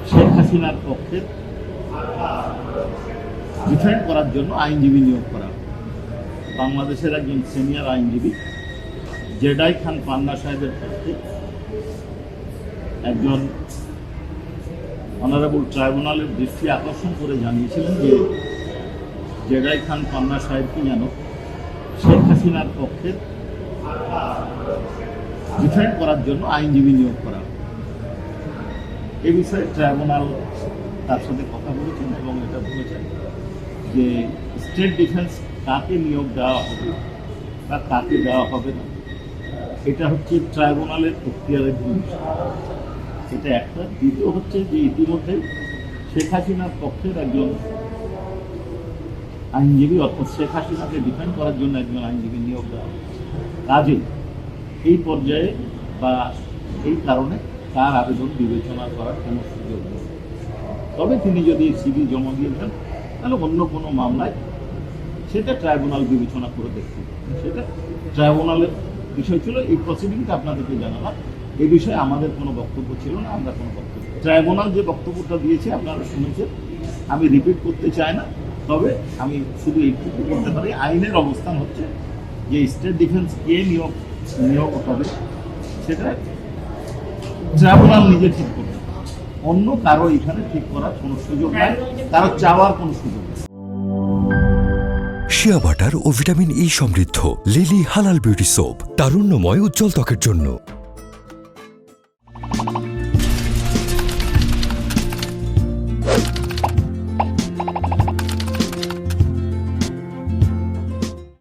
শেখ হাসিনার পক্ষে ডিফেন্ড করার জন্য আইনজীবী নিয়োগ করা। বাংলাদেশের একজন সিনিয়র আইনজীবী জেডাই খান পান্না সাহেবের পক্ষে একজন অনারেবল ট্রাইব্যুনালের দৃষ্টি আকর্ষণ করে জানিয়েছিলেন যে জেডাই খান পান্না সাহেবকে যেন শেখ হাসিনার পক্ষে ডিফেন্ড করার জন্য আইনজীবী নিয়োগ করা। এ বিষয়ে ট্রাইব্যুনাল তার সাথে কথা বলেছেন এবং এটা বলেছেন যে স্টেট ডিফেন্স কাকে নিয়োগ দেওয়া হবে বা কাকে দেওয়া হবে না, এটা হচ্ছে ট্রাইব্যুনালের এখতিয়ারের জিনিস। এটা একটা। দ্বিতীয় হচ্ছে যে ইতিমধ্যে শেখ হাসিনার পক্ষের একজন আইনজীবী, অর্থাৎ শেখ হাসিনাকে ডিফেন্ড করার জন্য একজন আইনজীবী নিয়োগ দেওয়া হবে। কাজেই এই পর্যায়ে বা এই কারণে তার আবেদন বিবেচনা করার কোনো সুযোগ নেই। তবে তিনি যদি সিভি জমা দিয়ে দেন তাহলে অন্য কোনো মামলায় সেটা ট্রাইব্যুনাল বিবেচনা করে দেখতে, সেটা ট্রাইব্যুনালের বিষয় ছিল। এই প্রসিডিংটা আপনাদেরকে জানালাম। এই বিষয়ে আমাদের কোনো বক্তব্য ছিল না, আমরা কোনো বক্তব্য, ট্রাইব্যুনাল যে বক্তব্যটা দিয়েছে আপনারা শুনেছেন, আমি রিপিট করতে চাই না। তবে আমি শুধু এইটুকু বলতে পারি, আইনের অবস্থান হচ্ছে যে স্টেট ডিফেন্স কে নিয়োগ হবে সেটা ট্রাইব্যুনাল নিজে ঠিক করবে, অন্য কারো এখানে ঠিক করার কোনো সুযোগ নাই, কারো চাওয়ার কোনো সুযোগ নেই। শিয়া বাটার ও ভিটামিন ই সমৃদ্ধ লিলি হালাল বিউটি সোপ, তারুণ্যময় উজ্জ্বল ত্বকের জন্য।